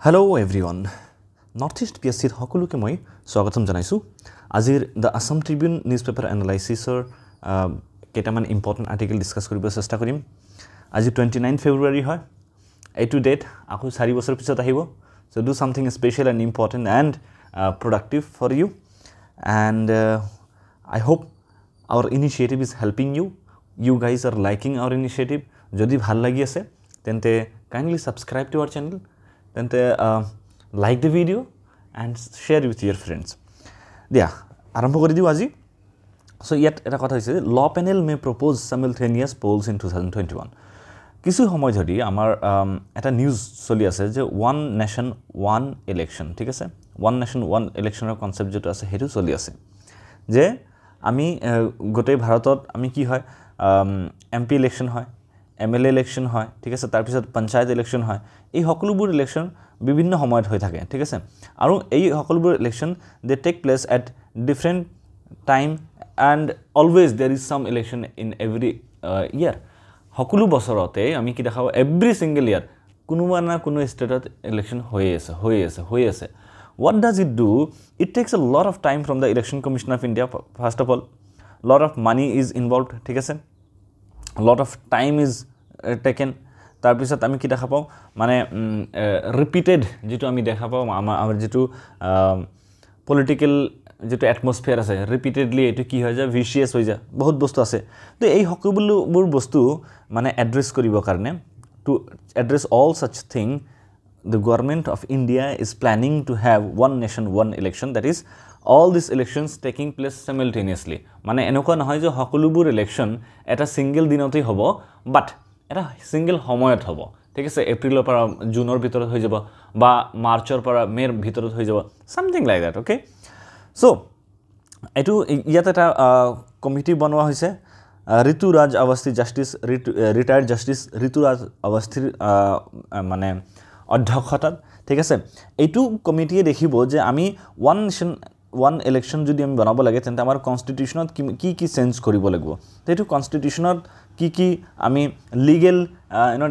Hello everyone. Northeast PSC সকলোকে মই স্বাগতম জনাইছো। আজিৰ The Assam Tribune newspaper analysisৰ কেইটামান ইম্পৰ্টেন্ট আৰ্টিকেল ডিসকাস কৰিব চেষ্টা কৰিম। আজি 29 ফেব্ৰুৱাৰী হয়। এইটো ডেট আকৌ 4 বছৰ পিছত আহিব। So do something special and important and productive for you. And I hope our initiative is helping you. You guys are liking our initiative. যদি ভাল লাগি আছে তেন্তে kindly subscribe to our channel. Then like the video and share with your friends. Yeah, আৰম্ভ কৰি দিও আজি। So ইয়াত এটা কথা হৈছে law panel may propose simultaneous polls in 2021. কিছু সময় ধৰি আমাৰ এটা নিউজ চলি আছে যে one nation one election, ঠিক আছে? One nation one election ৰ কনসেপ্ট যেটো আছে হেতু চলি আছে। যে আমি গোটেই ভাৰতত আমি কি হয় MP ইলেকশন হয়, MLA ইলেকশন হয়, ঠিক আছে? তাৰ পিছত পঞ্চায়ত ইলেকশন হয়। এই সকলোবোৰ ইলেকশন বিভিন্ন সময়ত হৈ থাকে, ঠিক আছে? আৰু এই সকলোবোৰ election they take place at different time and always there is some election in every year. সকলো বছৰতে আমি কি দেখাও every single year কোনোবা না কোনো ষ্টেটত ইলেকশন হৈ আছে। What does it do? It takes a lot of time from the Election Commission of India. First of all, lot of money is involved, ঠিক আছে? A lot of time is taken. তাৰ পিছত আমি কি দেখা পাও মানে ৰিপিটেড যেটো আমি দেখা পাও আমাৰ যেটো পলিটিক্যাল যেটো এটমস্ফিয়াৰ আছে ৰিপিটেডলি এটো কি হৈ যায় ভিশিয়াস হৈ যায় বহুত বস্তু আছে তো এই সকলোবোৰ বস্তু মানে এড্ৰেছ কৰিব কাৰণে to address all such thing the government of India is planning to have one nation one election, that is all these elections taking place simultaneously. মানে এনেকুৱা নহয় যে সকলোবোৰ ইলেকশন এটা সিঙ্গেল দিনতেই হ'ব বাট এটা সিঙ্গেল সময়ত হ'ব, ঠিক আছে? এপ্ৰিলৰ পৰা জুনৰ ভিতৰত হৈ যাব বা মাৰ্চৰ পৰা মেৰ ভিতৰত হৈ যাব, something like that, okay? So এটো ইয়াত এটা কমিটি বনোৱা হৈছে Rituraj Awasthi justice retired justice Rituraj অৱস্থিৰ মানে অধ্যক্ষতাত, ঠিক আছে? এইটো কমিটিয়ে দেখিব যে আমি ওয়ান নেশন ওয়ান ইলেকশন যদি আমি বনাব লাগে তেন্তে আমাৰ কনস্টিটিউশনত কি চেঞ্জ কৰিব লাগিব, তো এইটো কনস্টিটিউশনত কি আমি লিগেল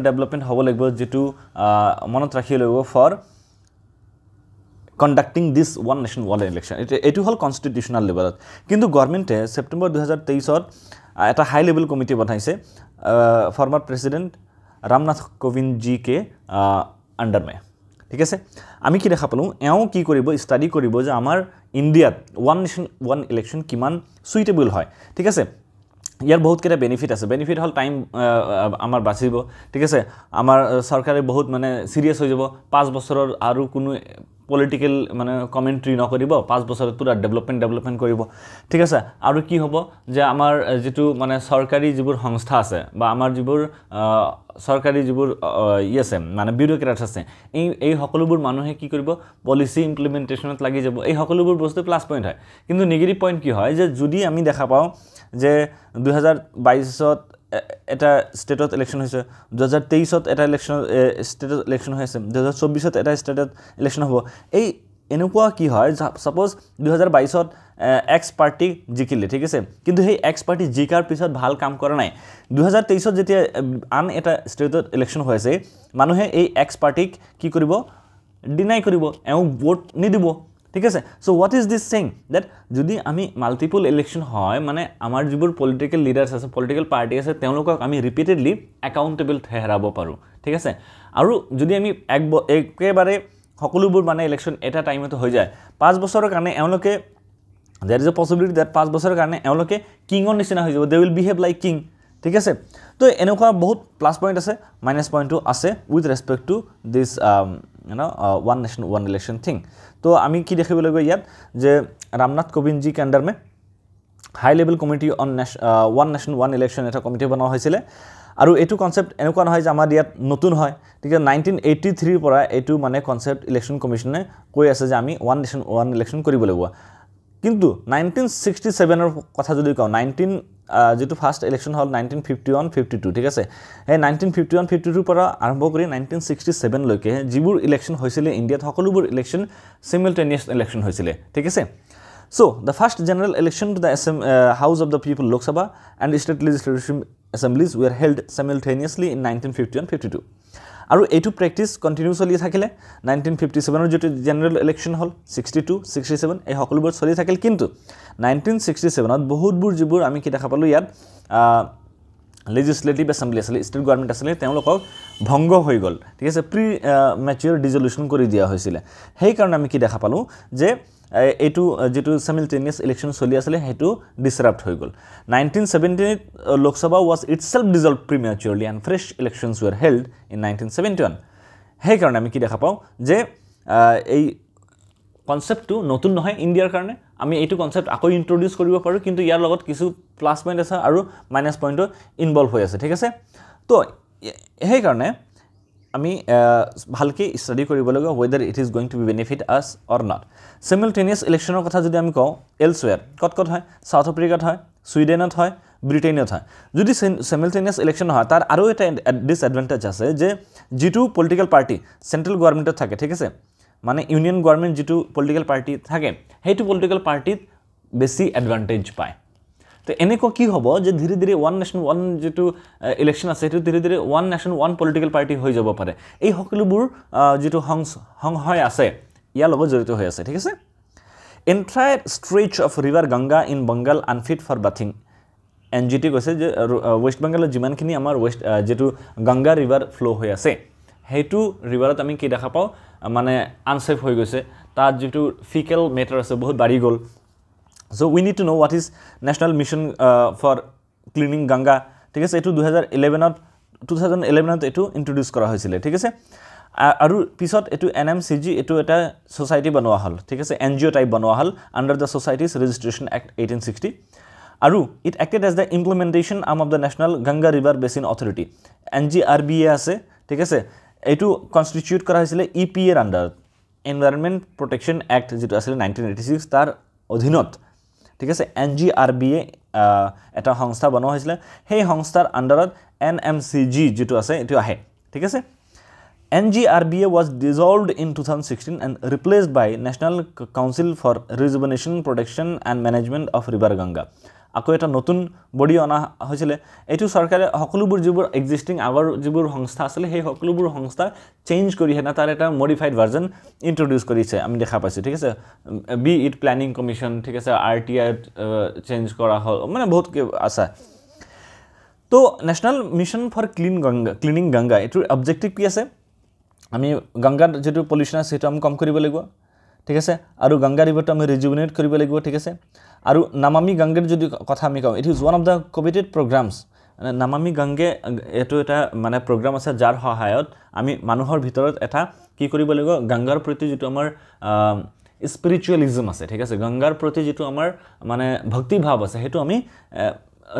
ডেভেলপমেন্ট হ'ব লাগিব যেটো মনত ৰাখিব লাগিব for conducting this one nation one election. এটো হল কনস্টিটিউশনাল লেভেলত। কিন্তু গভর্নমেন্টে সেপ্টেম্বৰ 2023 এটা হাই লেভেল কমিটি বনাইছে ফর্মার প্রেসিডেন্ট রামনাথ কোবিন্দ জি কে আন্ডার মে, ঠিক আছে? আমি কি দেখা পালো এও কি কৰিব স্টাডি কৰিব যে আমাৰ ইন্ডিয়াত ওয়ান নেশন ওয়ান ইলেকশন কিমান সুইটেবল হয়, ঠিক আছে? ইয়াৰ বহুত কেটা বেনিফিট আছে। বেনিফিট হল টাইম আমাৰ বাচিব, ঠিক আছে? আমাৰ সৰকাৰে বহুত মানে সিৰিয়াস হৈ যাব 5 বছৰৰ আৰু কোনো পলিটিক্যাল মানে কমেন্ট্ৰি নকৰিব 5 বছৰত পুৰা ডেভেলপমেন্ট কৰিব, ঠিক আছে? আৰু কি হ'ব যে আমাৰ যেটো মানে সৰকাৰি যিবোৰ সংস্থা আছে বা আমাৰ যিবোৰ সৰকাৰি যিবোৰ আছে মানে বিউৰোক্ৰেটছ আছে এই সকলোবোৰ মানুহে কি কৰিব পলিসি ইমপ্লিমেন্টেশনত লাগি যাব। এই সকলোবোৰ বস্তু প্লাস পয়েন্ট হয়। কিন্তু নেগেটিভ পয়েন্ট কি হয় যে যদি আমি দেখা পাও যে 2022ত এটা স্টেটত ইলেকশন হৈছে, 2023ত এটা ইলেকশন স্টেটত ইলেকশন হৈছে, 2024ত এটা স্টেটত ইলেকশন হ'ব। এই এনেকুৱা কি হয় সাপোজ 2022ত এক্স পাৰ্টি জিকিলে, ঠিক আছে? কিন্তু সেই এক্স পাৰ্টি জিকাৰ পিছত ভাল কাম কৰা নাই। 2023ত যেতিয়া আন এটা স্টেটত ইলেকশন হৈ আছে মানুহে এই এক্স পাৰ্টিক কি কৰিব ডিনাই কৰিব, এও ভোট নিদিব, ঠিক আছে? So what is this thing that যদি আমি মাল্টিপল ইলেকশন হয় মানে আমাৰ যিবোৰ পলিটিক্যাল লিডাৰ্স আছে পলিটিক্যাল পাৰ্টি আছে তেওঁলোকক আমি ৰিপিটেডলি একাউন্টেবল ঠেৰাব পাৰো, ঠিক আছে? আৰু যদি আমি একেবাৰে সকলোবোৰ মানে ইলেকশন এটা টাইমতে হৈ যায় 5 বছৰৰ কাৰণে এওঁলোকে there is a possibility that 5 বছৰৰ কাৰণে এওঁলোকে কিংৰ নিচিনা হৈ যাব, they will behave like king, ঠিক আছে? তো এনেকুৱা বহুত প্লাস পয়েন্ট আছে মাইনাস পয়েন্টও আছে with respect to this one nation one election thing. তো আমি কি দেখিব লাগিব ইয়াত যে রামনাথ কোবিন্দ জি কেন্ডার মে high level committee on one nation one election এটা কমিটি বনোৱা হৈছিলে। আৰু এইটো কনসেপ্ট এনেকুৱা নহয় যে আমাৰ ইয়াত নতুন হয়, ঠিক আছে? 1983 পৰা এইটো মানে কনসেপ্ট ইলেকশন কমিশনে কৈ আছে যে আমি ওয়ান নেশন ওয়ান ইলেকশন কৰিব লাগিব। কিন্তু 1967 কথা যদি কওঁ যেটো ফাৰ্স্ট ইলেকশন হল 1951-52, ঠিক আছে? এই 1951-52 পৰা আৰম্ভ কৰি 1967 লৈকে যিবোৰ ইলেকশন হৈছিলে ইন্ডিয়াত সকলোবোৰ ইলেকশন সিমultaneous ইলেকশন হৈছিলে, ঠিক আছে? So the first general election to the House of the People Lok Sabha and state legislative assemblies were held simultaneously in 1951-52. আৰু এইটো প্ৰেক্টিছ কণ্টিনিউ চলি থাকিলে 1957 যেটো জেনাৰেল ইলেকশ্যন হল 62 67 এই সকলোবোৰ চলি থাকিল কিন্তু 1967 বহুতবোৰ যিবোৰ আমি কি দেখা পালো ইয়াত legislative assembly asile state government asile তেওঁলোকক ভংগ হৈ গল ঠিক আছে প্ৰি ম্যাচিউৰ ডিসলিউশন কৰি দিয়া হৈছিল সেই কাৰণে আমি কি দেখা পালো যে এটো যেটো simultaneous election চলি আছিল হেতু disrupt হৈ গল 1970 Lok Sabha was itself dissolved prematurely and fresh elections were held in 1971 সেই কাৰণে আমি কি দেখা পাও যে এই কনসেপ্টটো নতুন নহয় ইন্ডিয়াৰ কাৰণে আমি এইটো কনসেপ্ট আকৌ ইন্ট্ৰোডিউস কৰিব পাৰো কিন্তু ইয়াৰ লগত কিছু প্লাস পইণ্ট আছে আৰু মাইনাস পইণ্টও ইনভলভ হৈ আছে ঠিক আছে তো সেই কাৰণে আমি ভালকে স্টাডি কৰিব লাগিব whether it is going to be benefit us or not simultaneous electionৰ কথা যদি আমি কওঁ elsewhere কত হয় সাউথ আফ্ৰিকাত হয় সুইডেনত হয় ব্ৰিটেইনত হয় যদি simultaneous election হয় তাৰ আৰু এটা ডিসএডভান্টেজ আছে যে যেটো পলিটিক্যাল পাৰ্টি সেন্ট্রাল গভর্নমেন্টত থাকে ঠিক আছে মানে ইউনিয়ন গভর্নমেন্ট যেটো পলিটিক্যাল পার্টি থাকে হেতু পলিটিক্যাল পার্টিত বেছি এডভান্টেজ পায় তো এনেকো কি হ'ব যে ধীরে ধীরে ওয়ান নেশন ওয়ান যেটো ইলেকশন আছে হেতু ধীরে ধীরে one nation one political party হৈ যাব পাৰে এই সকলোবোৰ যেটো হয় আছে ইয়া লগত জড়িত হৈ আছে ঠিক আছে entire stretch of river Ganga in Bengal unfit for bathing NGT কৈছে যে ওয়েস্ট বেঙ্গলৰ যিমানখিনি আমাৰ ওয়েস্ট যেটো গঙ্গা ৰিভাৰ ফ্লো হৈ আছে হেতু ৰিভাৰত আমি কি দেখা পাও মানে আনসেফ হৈ গৈছে তাত যেটো ফিকেল মেটাৰ আছে বহুত বাঢ়ি গল so we need to know what is national mission for cleaning Ganga ঠিক আছে এটো 2011 ত এটো ইন্ট্ৰোডিউস কৰা হৈছিল ঠিক আছে আৰু পিছত এটো NMCG এটো এটা সোসাইটি বনোৱা হল ঠিক আছে NGO টাইপ বনোৱা হল under the Societies Registration Act 1860 আৰু it acted as the implementation arm of the National Ganga River Basin Authority NGRBA আছে ঠিক আছে এটো কনস্টিটিউট কৰা হৈছিল EPA এর আন্ডার এনভায়রনমেন্ট প্রটেকশন অ্যাক্ট যেটো আছিল 1986 তার অধীনত ঠিক আছে NGRBA এটা সংস্থা বনোৱা হৈছিল সেই সংস্থাৰ আন্ডাৰত NMCG যেটো আছে এটো আহে ঠিক আছে NGRBA was dissolved in 2016 and replaced by National Council for Rejuvenation, Protection and Management of River Ganga. আকৌ এটা নতুন বডি অনা হৈছিল এটো সরকারে সকলোবোৰ যিবোৰ এক্সিস্টিং আগৰ যিবোৰ সংস্থা আছিল সেই সকলোবোৰ সংস্থা চেঞ্জ কৰি হেনা তাৰ এটা মডিফাইড ভাৰ্সন ইন্ট্ৰোডিউস কৰিছে আমি দেখা পাইছো ঠিক আছে বি ইট প্ল্যানিং কমিশন ঠিক আছে RTI চেঞ্জ কৰা হল মানে বহুত আছে তো national mission for cleaning Ganga এটোৰ অবজেক্টিভ কি আছে আমি গঙ্গাৰ যেটো পলিউশন আছে সেটো আমি কম কৰিব লাগিব ঠিক আছে আৰু গঙ্গা ৰিভাৰটো আমি ৰিজুভিনেট কৰিব লাগিব ঠিক আছে আৰু নামামি গঙ্গাৰ যদি কথা আমি কওঁ it is one of the coveted programmes Namami Gange এটো এটা মানে প্রোগ্রাম আছে যাৰ সহায়ত আমি মানুহৰ ভিতৰত এটা কি কৰিব লাগিব গঙ্গাৰ প্ৰতি যেটো আমাৰ স্পিৰিচুয়ালিজম আছে ঠিক আছে গঙ্গাৰ প্ৰতি যেটো আমাৰ মানে ভক্তি ভাৱ আছে হেতু আমি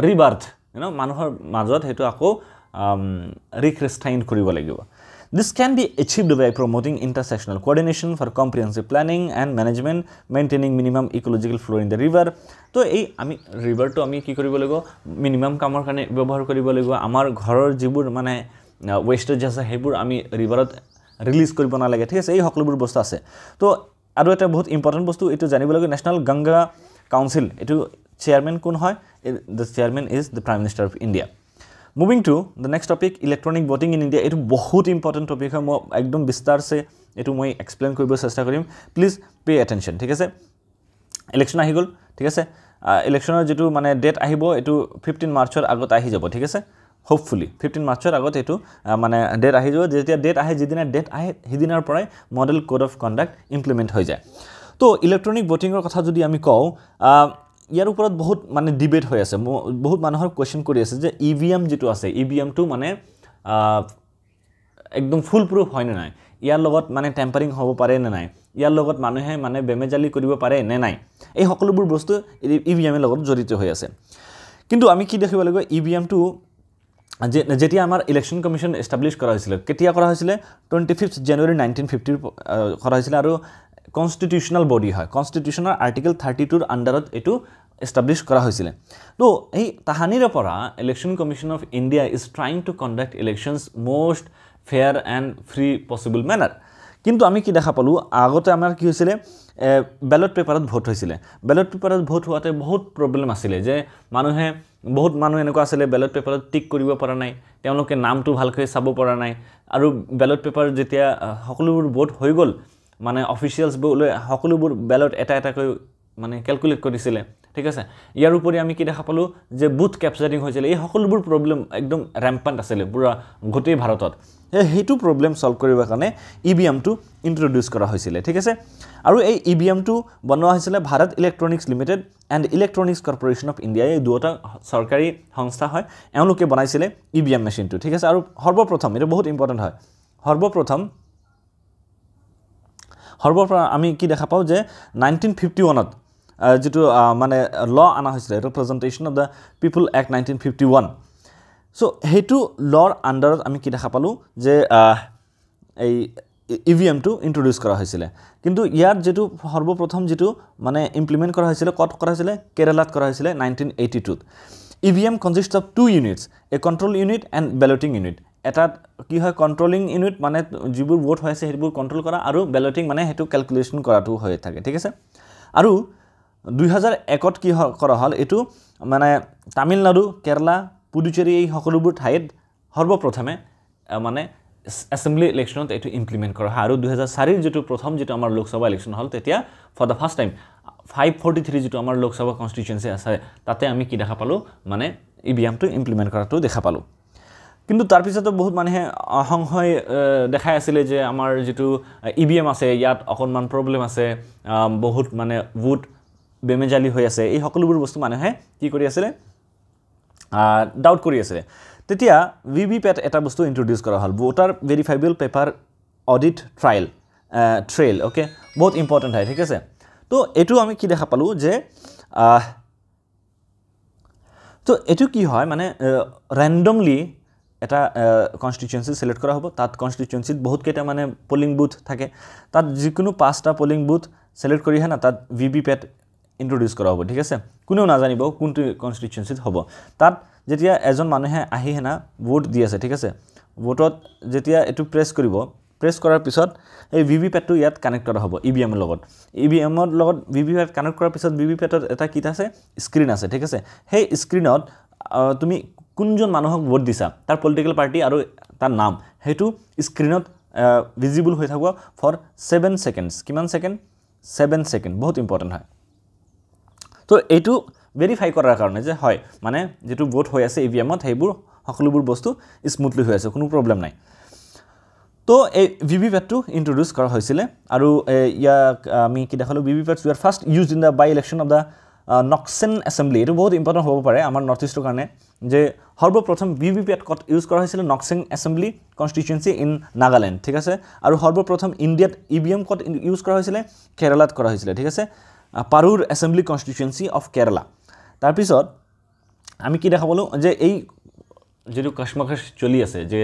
ৰিবাৰ্থ মানুহৰ মাজত হেতু আকৌ ৰিক্ৰিষ্টাইন কৰিব লাগিব This can be achieved by promoting intersectional coordination for comprehensive planning and management, maintaining minimum ecological flow in the river. So, ei ami river to ami ki koribo lagibo minimum kamor kane ব্যবহার koribo lagibo amar ঘৰৰ যিবোৰ মানে wastage আছে হেবোৰ আমি riverত release কৰিব না লাগে ঠিক আছে এই সকলোবোৰ বস্তু আছে তো আৰু এটা বহুত ইম্পৰ্টেন্ট বস্তু এটো জানিব লাগে ন্যাশনাল গঙ্গা কাউন্সিল এটো চেয়ারম্যান কোন হয় the chairman is the Prime Minister of India. Moving to the next topic, electronic voting in India. It's a very important topic. I will explain it. Please pay attention. Election ahi gol. Election date ahi bo. 15 March agot ahi jabo. Hopefully 15 March agot date ahi jabo. Date ahi jidina date ahi hidinar porai model code of conduct implement hoy jay. So electronic voting or kotha jodi ami kau ইয়াৰ ওপৰত বহুত মানে debate হৈ আছে বহুত মানুহৰ question কৰি আছে যে ইভিএম যেটো আছে ইভিএম টো মানে একদম ফুল প্রুফ হয় না নাই ইয়াৰ লগত মানে টেম্পাৰিং হ'ব পাৰে না নাই ইয়াৰ লগত মানুহে মানে বেমেজালি কৰিব পাৰে না নাই এই সকলোবোৰ বস্তু ইভিএম এৰ লগত জড়িত হৈ আছে কিন্তু আমি কি দেখিব লাগিব ইভিএম টো যেতিয়া আমাৰ ইলেকশন কমিশন এস্টাবলিশ কৰা হৈছিল কেতিয়া কৰা হৈছিল 25 জানুৱাৰী 1950 কৰা হৈছিল আৰু constitutional body হয় constitutional article 32 আন্ডাৰত এটো এস্টাবলিশ কৰা হৈছিল তো এই তাহানিৰ পৰা election commission of India is trying to conduct elections most fair and free possible manner কিন্তু আমি কি দেখা পালোঁ আগতে আমাৰ কি হৈছিলে ব্যালট পেপাৰত ভোট হৈছিলে ব্যালট পেপাৰত ভোট হোৱাতে বহুত প্ৰব্লেম আছিলে যে বহুত মানুহ এনেকুৱা আছিলে ব্যালট পেপাৰত টিক কৰিব পৰা নাই তেওঁলোকে নামটো ভালকৈ চাব পৰা নাই আৰু ব্যালট পেপাৰ যেতিয়া সকলোবোৰ ভোট হৈ গ'ল মানে অফিচিয়েলছ বোলে সকলোবোৰ ব্যালট এটা মানে ক্যালকুলেট কৰিছিলে ঠিক আছে ইয়াৰ উপৰি আমি কি দেখা পালোঁ যে বুথ ক্যাপচাৰিং হৈছিলে এই সকলোবোৰ প্ৰব্লেম একদম ৰেম্পান্ট আছিলে পুৰা গোটেই ভাৰতত সেইটো প্ৰব্লেম সলভ কৰিবৰ কাৰণে EVM টো ইন্ট্ৰোডিউস কৰা হৈছিলে ঠিক আছে আৰু এই EVM টো বনোৱা হৈছিলে Bharat electronics limited and electronics corporation of India এই দুটা চৰকাৰী সংস্থা হয় এওঁলোকে বনাইছিলে EVM মেচিনটো ঠিক আছে আৰু সৰ্বপ্ৰথম এটা বহুত ইম্পৰ্টেন্ট হয় সৰ্বপ্ৰথম আমি কি দেখা পাওঁ যে 1951 ত যেটো মানে ল আনা হৈছিলে representation of the people act 1951 so হেতু লৰ আন্ডাৰত আমি কি দেখা পালোঁ যে এই EVM টো ইন্ট্ৰোডিউস কৰা হৈছিলে কিন্তু ইয়াৰ যেটো সৰ্বপ্ৰথম যেটো মানে ইমপ্লিমেন্ট কৰা হৈছিলে কত কৰা হৈছিলে কেৰালাত কৰা হৈছিলে 1982 ত EVM consists of two units a control unit and balloting unit এটা কি হয় কন্ট্ৰোলিং ইউনিট মানে যিবোৰ ভোট হৈ আছে হেবোৰ কন্ট্ৰোল কৰা আৰু ব্যালটিং মানে হেতু ক্যালকুলেশন কৰাটো হৈ থাকে ঠিক আছে আৰু 2001 ত কি কৰা হল এটো মানে তামিলনাডু কেৰালা পুডুচেৰী এই সকলোবোৰ ঠাইত সৰ্বপ্ৰথমে মানে assembly ইলেকশনত এটো ইমপ্লিমেন্ট কৰা হয় আৰু 2004 ৰ যেটো প্ৰথম যেটো আমাৰ লোকসভা ইলেকশন হল তেতিয়া ফৰ দা ফাৰ্স্ট টাইম 543 যেটো আমাৰ লোকসভা কনস্টিটুৱেন্সি আছে তাতে আমি কি দেখা পালো মানে EVM টো ইমপ্লিমেন্ট কৰাটো দেখা পালো কিন্তু তাৰ পিছতো বহুত মানুহে অহংহয় দেখাই আছিল যে আমাৰ যেটো EVM আছে ইয়াত অকনমান প্ৰব্লেম আছে বহুত মানে ভোট বেমেজালি হৈ আছে এই সকলোবোৰ বস্তু মানুহে কি কৰি আছিল ডাউট কৰি আছিল তেতিয়া VVPAT এটা বস্তু ইন্ট্ৰোডিউস কৰা হল voter verifiable paper audit trail okay বহুত ইম্পৰ্টেন্ট হয় ঠিক আছে তো এটো আমি কি দেখা পালো যে তো এটো কি হয় মানে ৰ্যান্ডমলি এটা কনস্টিটুৱেন্সি সিলেক্ট কৰা হ'ব তাত কনস্টিটুৱেন্সিত বহুত কেইটা মানে পোলিং বুথ থাকে তাত যিকোনো পাঁচটা পোলিং বুথ সিলেক্ট কৰি হেনা তাত VVPAT ইন্ট্ৰোডিউস কৰা হ'ব ঠিক আছে কোনেও নাজানিব কোনটো কনস্টিটুৱেন্সিত হ'ব তাত যেতিয়া এজন মানুহে আহি হেনা ভোট দি আছে ঠিক আছে ভোটত যেতিয়া এটো প্ৰেছ কৰাৰ পিছত এই VVPAT টো ইয়াত কানেক্ট কৰা হ'ব EVM ৰ লগত VVPAT কানেক্ট কৰাৰ পিছত VVPAT ত এটা কি আছে স্ক্ৰিন আছে ঠিক আছে সেই স্ক্ৰিনত তুমি কোনজন মানুহক ভোট দিছা তাৰ পলিটিক্যাল পাৰ্টি আৰু তাৰ নাম হেতু স্ক্ৰিনত ভিজিবল হৈ থাকিব ফৰ 7 সেকেন্ডস কিমান সেকেন্ড 7 সেকেন্ড বহুত ইম্পৰ্টেন্ট হয় তো এটো ভেৰিফাই কৰাৰ কাৰণে যে হয় মানে যেটো ভোট হৈ আছে EVM ত হেবোৰ সকলোবোৰ বস্তু স্মুথলি হৈ আছে কোনো প্ৰব্লেম নাই তো এই VVPAT টো ইন্ট্ৰোডিউস কৰা হৈছিল আৰু ইয়াক আমি কি দেখালো VVPAT were first used in the by election of the Noksen Assembly এটো বহুত ইম্পৰ্টেন্ট হ'ব পাৰে আমাৰ নৰ্থ ইষ্টৰ কাৰণে যে সৰ্বপ্ৰথম VVPAT কত ইউজ কৰা হৈছিল Noksen Assembly constituency in Nagaland ঠিক আছে আৰু সৰ্বপ্ৰথম ইণ্ডিয়াত EVM কত ইউজ কৰা হৈছিল কেৰালাত কৰা হৈছিল ঠিক আছে Parur Assembly constituency of Kerala তাৰ পিছত আমি কি দেখা পালো যে এই যেটো কসমখস চলি আছে যে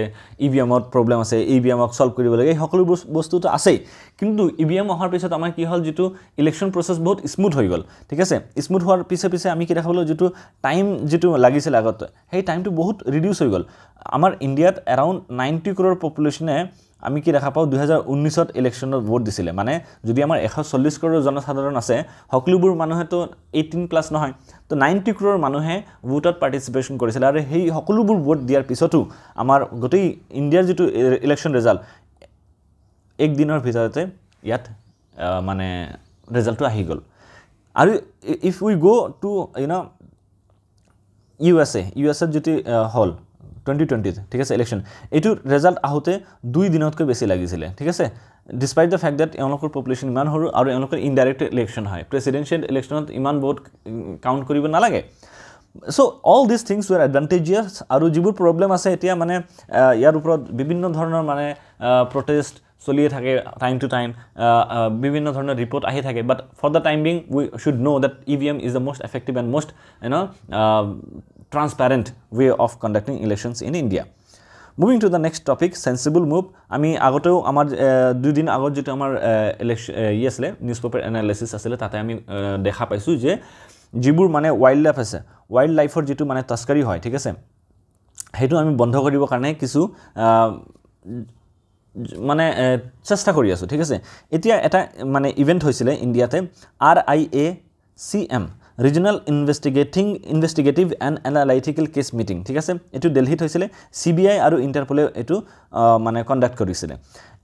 EVM ত প্ৰব্লেম আছে EVM ক সলভ কৰিব লাগে এই সকলো বস্তুটো আছে কিন্তু EVM অহাৰ পিছত আমাৰ কি হল যেটো ইলেকশন প্ৰসেস বহুত স্মুথ হৈ গল ঠিক আছে স্মুথ হোৱাৰ পিছে আমি কি দেখা পালো যেটো টাইম যেটো লাগিছিল আগতে সেই টাইমটো বহুত ৰিডিউস হৈ গল আমাৰ ইণ্ডিয়াত अराउंड 90 crore পপুলেশনে আমি কি দেখা পাও 2019 ত ইলেকশনত ভোট দিছিল মানে যদি আমাৰ 140 crore জনসাধাৰণ আছে সকলোবোৰ মানুহে তো 18 প্লাস নহয় তো 90 crore মানুহে ভোটত পাৰ্টিসিপেশন কৰিছিল আৰু সেই সকলোবোৰ ভোট দিয়াৰ পিছতো আমাৰ গোটেই ইণ্ডিয়াৰ যেটো ইলেকশন ৰিজাল্ট এক দিনৰ ভিতৰতে ইয়াত মানে ৰিজাল্টটো আহি গল আৰু if we go to USA যেটো হল 2020 ঠিক আছে ইলেকশন এটো ৰিজাল্ট আহোতে 2 দিনতকৈ বেছি লাগিছিল ঠিক আছে ডিসপাইট দ্য ফ্যাক্ট দ্যাট এওঁলোকৰ পপুলেশন ইমান হৰু আৰু এওঁলোকৰ ইনডাইৰেক্ট ইলেকশন হয় প্ৰেসিডেন্সিয়েল ইলেকশনত ইমান ভোট কাউন্ট কৰিব নালাগে so all these things were advantageous আৰু যিবোৰ প্ৰব্লেম আছে এতিয়া মানে ইয়াৰ ওপৰত বিভিন্ন ধৰণৰ মানে প্ৰটেষ্ট চলিয়ে থাকে টাইম টু টাইম বিভিন্ন ধৰণৰ ৰিপোৰ্ট আহি থাকে but for the time being we should know that EVM is the most effective and most transparent way of conducting elections in India. Moving to the next topic, sensible move. আমি আগতেও আমাৰ দুই দিন আগত যেটো আমাৰ ইলেকশন ইয়েছলে নিউজপেপাৰ এনালাইসিস আছিল তাতে আমি দেখা পাইছো যে যিবোৰ মানে ওয়াইল্ড লাইফ আছে ওয়াইল্ড লাইফৰ যেটো মানে তস্কৰী হয় ঠিক আছে হেতু আমি বন্ধ কৰিব কাৰণে কিছু মানে চেষ্টা কৰি আছোঁ ঠিক আছে এতিয়া এটা মানে ইভেন্ট হৈছিলে ইণ্ডিয়াতে RIACM regional investigative and analytical case meeting ঠিক আছে এইটো দিল্লীত হৈছিলে CBI আৰু ইণ্টাৰপলে এইটো মানে কণ্ডাক্ট কৰিছিলে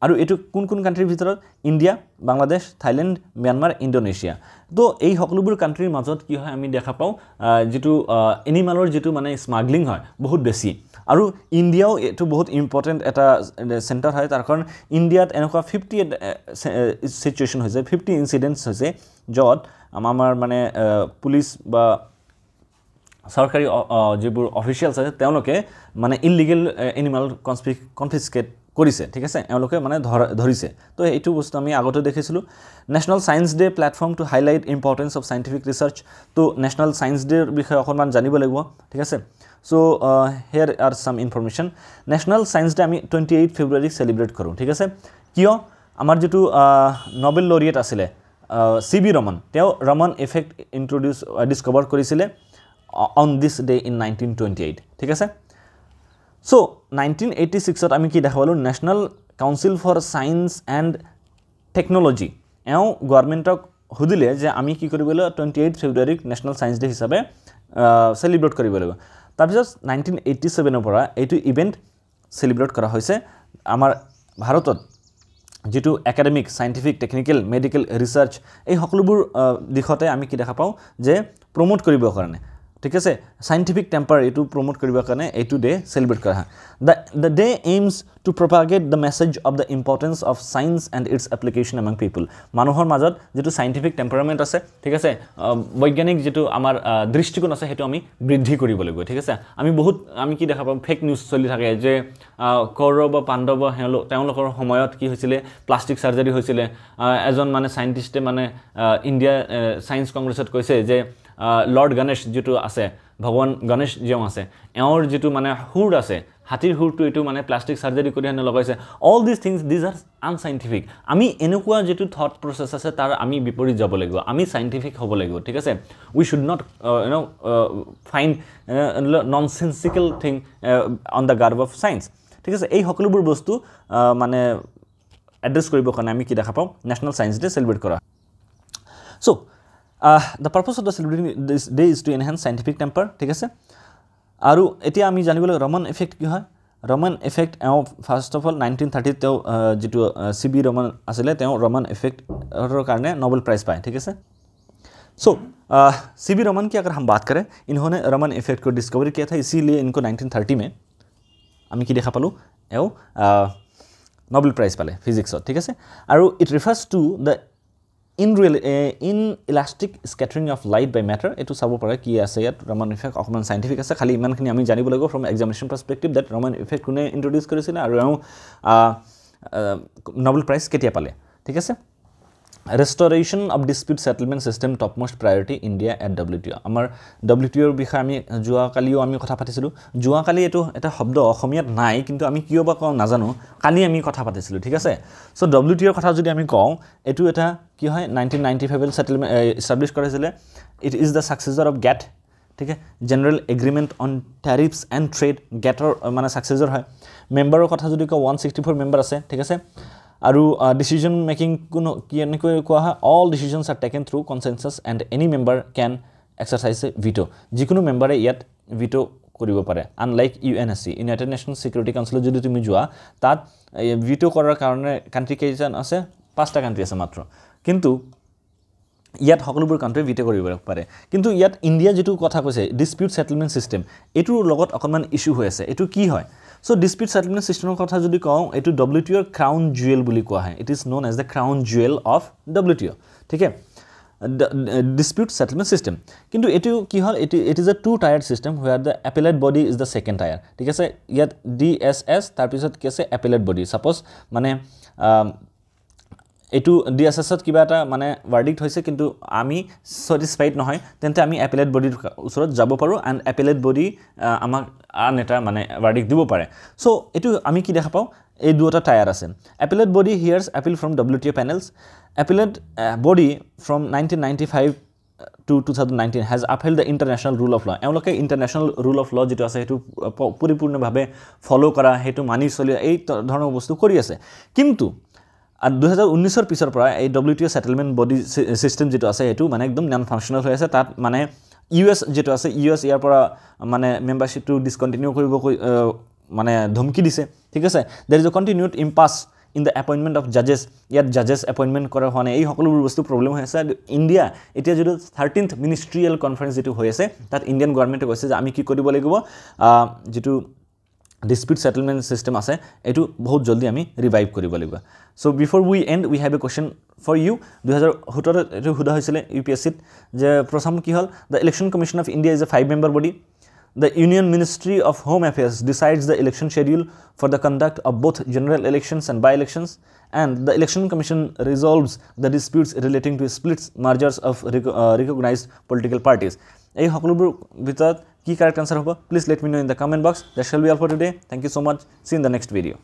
আৰু এইটো কোন কোন কাণ্ট্ৰিৰ ভিতৰত India Bangladesh Thailand Myanmar Indonesia তো এই সকলোবোৰ কাণ্ট্ৰিৰ মাজত কি হয় আমি দেখা পাওঁ যেটো এনিমেলৰ যেটো মানে স্মাগলিং হয় বহুত বেছি আৰু ইণ্ডিয়াও এটো বহুত ইম্পৰ্টেন্ট এটা সেন্টাৰ হয় তাৰ কাৰণ ইণ্ডিয়াত এনেকুৱা 50 সিচুৱেচন হৈছে 50 ইনসিডেন্টস হৈছে যত আমাৰ মানে পুলিশ বা সৰকাৰি যেবোৰ অফিচিয়ালছ আছে তেওঁলোকে মানে ইলিগেল এনিমেল কনফিস্কেট কৰিছে ঠিক আছে এওঁলোকে মানে ধৰিছে তো এইটো বস্তু আমি আগতে দেখিছিলো national science day platform to highlight importance of scientific research তো ন্যাশনাল সায়েন্স ডে বিষয়ে অকমান জানিব লাগিব ঠিক আছে So here are some information. National Science Day আমি 28 February celebrate কৰো ঠিক আছে কিয় আমাৰ যেটো নোবেল লৰিয়েট আছিল CB Raman তেও Raman effect introduce discover কৰিছিলে on this day in 1928 ঠিক আছে so 1986 ত আমি কি দেখাবলো National Council for Science and Technology এও গভৰ্ণমেণ্টক হুদিলে যে আমি কি কৰিবলো 28 February National Science Day হিচাপে সেলিব্ৰেট কৰিব লাগিব তাৰপিছত 1987 পৰা এইটো ইভেন্ট সেলিব্ৰেট কৰা হৈছে আমাৰ ভাৰতত যেটো academic scientific technical medical research এই সকলোবোৰ দিখতে আমি কি দেখা পাওঁ যে প্ৰমোট কৰিবৰ কাৰণে ঠিক আছে সায়েন্টিফিক টেম্পাৰ এটো প্ৰমোট কৰিবৰ কাৰণে এইটো ডে সেলিব্ৰেট কৰা হয় the day aims to propagate the message of the importance of science and its application among people মানুহৰ মাজত যেটো সায়েন্টিফিক টেম্পাৰামেন্ট আছে ঠিক আছে বৈজ্ঞানিক যেটো আমাৰ দৃষ্টিকোণ আছে হেতু আমি বৃদ্ধি কৰিব লাগিব ঠিক আছে আমি কি দেখা পাম ফেক নিউজ চলি থাকে যে কৌৰৱ পাণ্ডৱ তেওঁলোকৰ সময়ত কি হৈছিল প্লাষ্টিক সাৰ্জাৰী হৈছিল এজন মানে সায়েন্টিষ্টে মানে ইণ্ডিয়া সায়েন্স কংগ্ৰেছত কৈছে যে লৰ্ড গণেশ যেটো আছে ভগৱান গণেশ যেও আছে এওৰ যেটো মানে হুৰ আছে হাতিৰ হুৰটো এটো মানে প্লাষ্টিক সাৰ্জাৰী কৰি আনে লগাইছে all these things these are unscientific আমি এনেকুৱা যেটো থট প্ৰসেস আছে তাৰ আমি বিপৰীত যাব লাগিব আমি সায়েন্টিফিক হ'ব লাগিব ঠিক আছে we should not find nonsensical thing on the garb of science ঠিক আছে এই সকলোবোৰ বস্তু মানে এড্ৰেছ কৰিব কাৰণে আমি কি দেখা পাওঁ ন্যাশনাল সায়েন্স ডে সেলিব্ৰেট কৰা so the purpose of the celebrating this day is to enhance scientific temper ঠিক আছে আৰু এতিয়া আমি জানিবলৈ ৰমন ইফেক্ট কি হয় Raman effect first of all 1930 তেও যেটো CB ৰমন আছিল তেও ৰমন ইফেক্টৰ কাৰণে নোবেল প্ৰাইজ পায় ঠিক আছে सो CB रमन की अगर हम बात करें इन्होंने रमन इफेक्ट को डिस्कवर किया था इसीलिए इनको 1930 में आमी की देखा पालो एओ नोबेल प्राइज पाले फिजिक्स ठीक है और it refers to the inelastic scattering of light by matter etu sabo pare ki ase yat Raman effect okman scientific ase khali iman khini ami janibo lagibo from examination perspective that Raman effect kune introduce korisile aru Nobel prize ketia pale thik ase restoration of dispute settlement system topmost priority India at WTO amar WTO বিষয় আমি জুয়া কালিও আমি কথা পাতিছিলো জুয়া কালি এটো এটা শব্দ অসমীয়াত নাই কিন্তু আমি কিয় বা কওঁ নাজানো কালি আমি কথা পাতিছিলো ঠিক আছে সো WTO কথা যদি আমি কওঁ এটো এটা কি হয় 1995 সেটেলমেন্ট এস্টাবলিশ কৰিছিলে it is the successor of GATT ঠিক আছে general agreement on tariffs and trade GATTৰ মানে সাকসেসৰ হয় মেম্বাৰৰ কথা যদি কওঁ 164 মেম্বাৰ আছে ঠিক আছে আৰু ডিসিশন মেকিং কোনো কি এনেকৈ কোৱা হয় all decisions are taken through consensus and any member can exercise a veto যিকোনো মেম্বাৰে ইয়াত veto কৰিব পাৰে unlike UNSC United Nations Security Council যদি তুমি যোৱা তাত veto কৰাৰ কাৰণে কান্ট্ৰি কেইজন আছে 5টা কান্ট্ৰি আছে মাত্ৰ কিন্তু ইয়াত সকলোবোৰ কান্ট্ৰি veto কৰিব পাৰে কিন্তু ইয়াত ইন্ডিয়া যেটো কথা কৈছে dispute settlement system এটোৰ লগত অকমান ইস্যু হৈ আছে এটো কি হয় So dispute settlement system কথা যদি কওঁ এটো WTO crown jewel বুলি কোৱা হয় it is known as the crown jewel of WTO ঠিক আছে dispute settlement system কিন্তু এটো কি হল it is a two tiered system where the appellate body is the second tier ঠিক আছে ইয়াত DSS তাৰ পিছত কি আছে appellate body suppose মানে এটো DSS ত কিবা এটা মানে ভাৰ্ডিক্ট হৈছে কিন্তু আমি স্যাটিসফাইড নহয় তেন্তে আমি appellate body ওচৰত যাব পাৰো and appellate body আমাক আন এটা মানে ভাৰ্ডিক্ট দিব পাৰে সো এটো আমি কি দেখা পাও এই দুটা টায়াৰ আছে appellate body hears appeal from WTO panels appellate body from 1995 to 2019 has upheld the international rule of law. এওঁলোকে ইণ্টাৰনেশ্যনেল ৰুল অফ ল যিটো আছে সেইটো পৰিপূৰ্ণভাৱে ফ'ল' কৰা, সেইটো মানি চলি এই ধৰণৰ বস্তু কৰি আছে। কিন্তু 2019 পিছৰ পৰা এই WTO সেটেলমেণ্ট বডি চিষ্টেম যিটো আছে সেইটো মানে একদম নন ফাংচনেল হৈ আছে। তাত মানে US যিটো আছে US ইয়াৰ পৰা মানে মেম্বাৰশ্বিপটো ডিছকণ্টিনিউ কৰিব মানে ধমকি দিছে, ঠিক আছে। There is a continued impasse in the appointment of judges, ইয়াত judges appointment কৰা হোৱা নাই, এই সকলোবোৰ বস্তু প্ৰব্লেম হৈ আছে। ইণ্ডিয়া এতিয়া যিটো 13th মিনিষ্ট্ৰিয়েল কনফাৰেন্স যিটো হৈ আছে তাত ইণ্ডিয়ান গভৰ্ণমেণ্টে কৈছে যে আমি কি কৰিব লাগিব, যিটো ডিসপিউট সেটেলমেন্ট সিস্টেম আছে এটো বহুত জলদি আমি রিভাইভ কৰিব লাগিব। So before we end we have a question for you. 2017 এটো হুদা হৈছিলে ইউপিএসসিত যে প্রথম কি হল, the election commission of India is a 5-member body. The Union Ministry of Home Affairs decides the election schedule for the conduct of both general elections and by-elections, and the Election Commission resolves the disputes relating to splits, mergers of recognized political parties. এই সকলোবোৰ ভিতৰত কি correct answer হ'ব? Please let me know in the comment box. That shall be all for today. Thank you so much. See you in the next video.